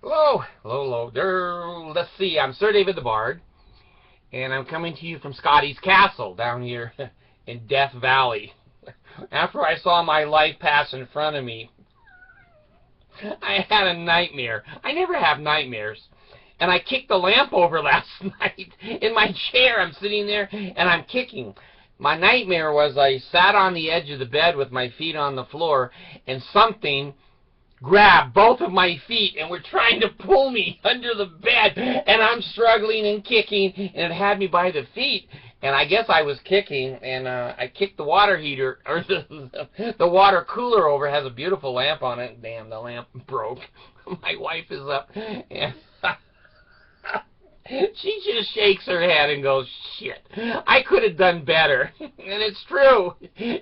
Hello, hello, hello. Let's see. I'm Sir David the Bard, and I'm coming to you from Scotty's Castle down here in Death Valley. After I saw my life pass in front of me, I had a nightmare. I never have nightmares. And I kicked the lamp over last night in my chair. I'm sitting there, and I'm kicking. My nightmare was I sat on the edge of the bed with my feet on the floor, and something grabbed both of my feet and were trying to pull me under the bed, and I'm struggling and kicking, and it had me by the feet. And I guess I was kicking, and I kicked the water heater, or the water cooler over. It has a beautiful lamp on it. Damn, the lamp broke. My wife is up, and she just shakes her head and goes, shit, I could have done better. And it's true.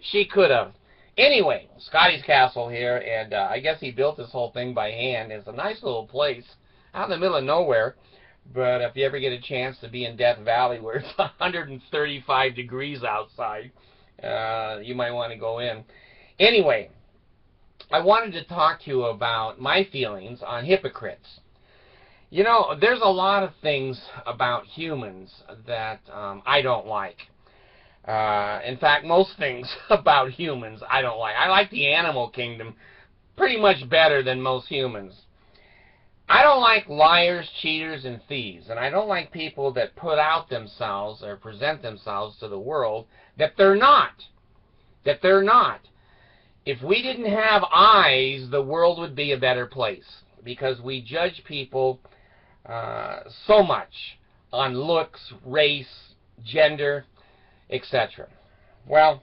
She could have. Anyway, Scotty's Castle here, and I guess he built this whole thing by hand. It's a nice little place out in the middle of nowhere. But if you ever get a chance to be in Death Valley where it's 135 degrees outside, you might want to go in. Anyway, I wanted to talk to you about my feelings on hypocrites. You know, there's a lot of things about humans that I don't like. In fact, most things about humans I don't like. I like the animal kingdom pretty much better than most humans. I don't like liars, cheaters, and thieves. And I don't like people that put out themselves or present themselves to the world that they're not. That they're not. If we didn't have eyes, the world would be a better place. Because we judge people so much on looks, race, gender, etc. Well,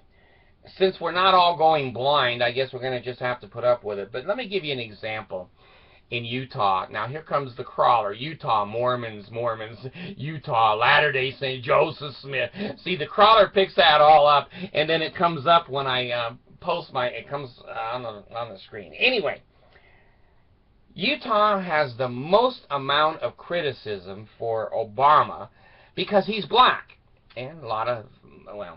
since we're not all going blind, I guess we're going to just have to put up with it. But let me give you an example. In Utah, now here comes the crawler. Utah, Mormons, Utah, Latter-day Saint, Joseph Smith. See, the crawler picks that all up, and then it comes up when I post it comes on the screen. Anyway, Utah has the most amount of criticism for Obama because he's black. And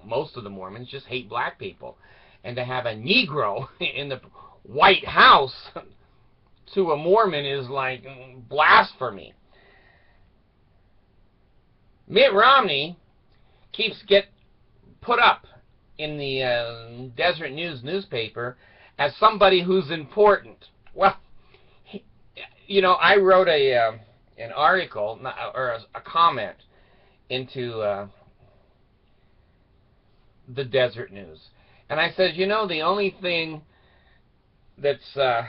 most of the Mormons just hate black people. And to have a Negro in the White House to a Mormon is like blasphemy. Mitt Romney get put up in the Desert News newspaper as somebody who's important. Well, you know, I wrote an article or a comment into the Desert News, and I said, you know, the only thing that's the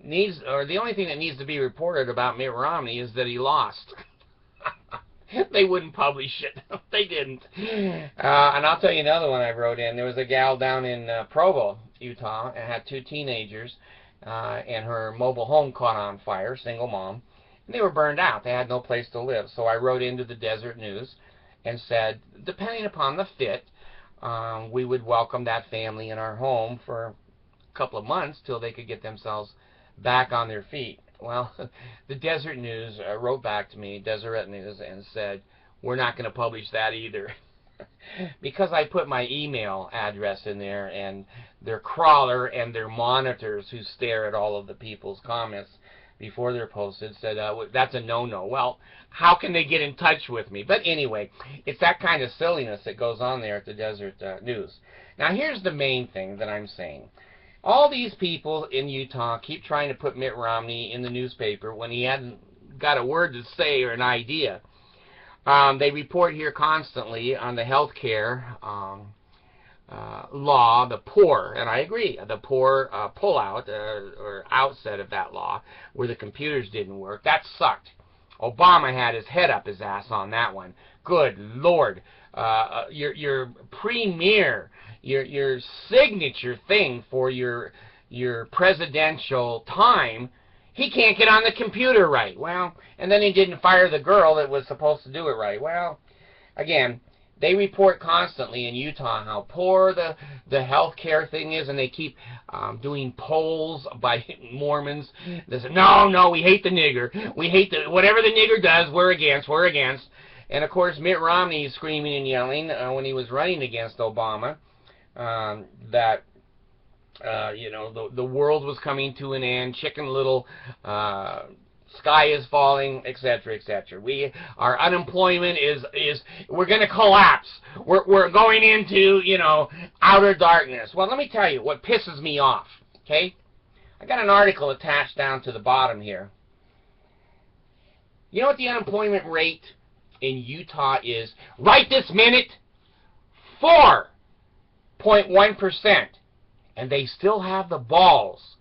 only thing that needs to be reported about Mitt Romney is that he lost. They wouldn't publish it. They didn't. And I'll tell you another one I wrote in. There was a gal down in Provo, Utah, and had two teenagers, and her mobile home caught on fire, single mom, and they were burned out. They had no place to live. So I wrote into the Desert News and said, depending upon the fit, we would welcome that family in our home for a couple of months till they could get themselves back on their feet. Well, the Desert News wrote back to me, Deseret News, and said, we're not going to publish that either. Because I put my email address in there, and their crawler and their monitors who stare at all of the people's comments before they're posted said, that's a no-no. Well, how can they get in touch with me? But anyway, it's that kind of silliness that goes on there at the Desert News. Now, here's the main thing that I'm saying. All these people in Utah keep trying to put Mitt Romney in the newspaper when he hadn't got a word to say or an idea. They report here constantly on the health care law, the poor, and I agree, the poor pullout or outset of that law where the computers didn't work. That sucked. Obama had his head up his ass on that one. Good Lord. Your premier, your signature thing for your presidential time, he can't get on the computer right. Well, and then he didn't fire the girl that was supposed to do it right. Well, again, they report constantly in Utah how poor the health care thing is, and they keep doing polls by Mormons. They say, no, we hate the nigger. We hate whatever the nigger does, we're against. And, of course, Mitt Romney is screaming and yelling when he was running against Obama that The world was coming to an end, Chicken Little, sky is falling, etc., etc. Our unemployment is we're going to collapse. We're going into, outer darkness. Well, let me tell you what pisses me off, okay? I got an article attached down to the bottom here. You know what the unemployment rate in Utah is right this minute? 4.1%. And they still have the balls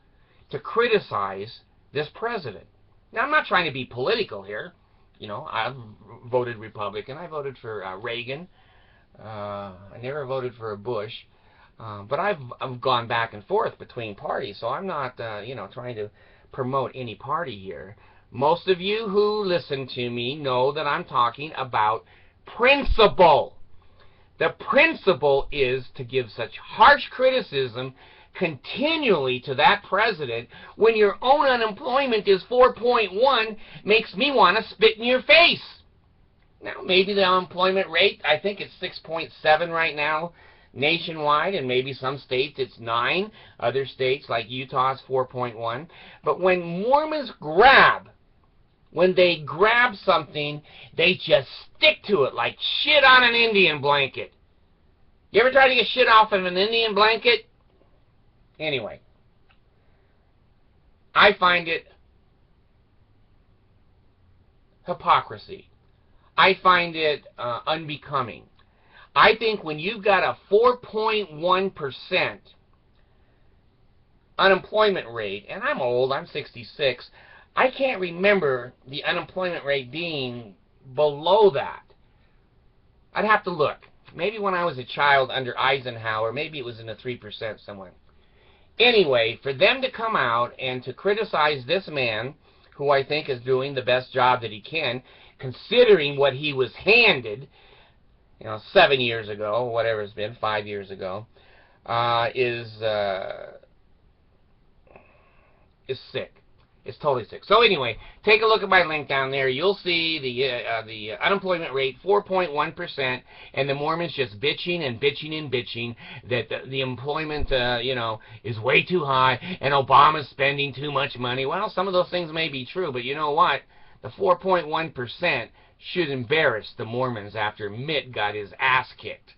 to criticize this president. Now, I'm not trying to be political here. I've voted Republican. I voted for Reagan. I never voted for a Bush. But I've gone back and forth between parties, so I'm not, trying to promote any party here. Most of you who listen to me know that I'm talking about principle. The principle is to give such harsh criticism continually to that president when your own unemployment is 4.1 makes me want to spit in your face. Now, maybe the unemployment rate, I think it's 6.7 right now nationwide, and maybe some states it's 9. Other states like Utah is 4.1. But when Mormons grab something, they just stick to it like shit on an Indian blanket. You ever try to get shit off of an Indian blanket? Anyway, I find it hypocrisy. I find it unbecoming. I think when you've got a 4.1% unemployment rate, and I'm old, I'm 66, I can't remember the unemployment rate being below that. I'd have to look. Maybe when I was a child under Eisenhower, maybe it was in the 3% somewhere. Anyway, for them to come out and to criticize this man, who I think is doing the best job that he can, considering what he was handed, 7 years ago, whatever it's been, 5 years ago, is sick. It's totally sick. So anyway, take a look at my link down there. You'll see the unemployment rate, 4.1%, and the Mormons just bitching and bitching and bitching that the employment, is way too high, and Obama's spending too much money. Well, some of those things may be true, but you know what? The 4.1% should embarrass the Mormons after Mitt got his ass kicked.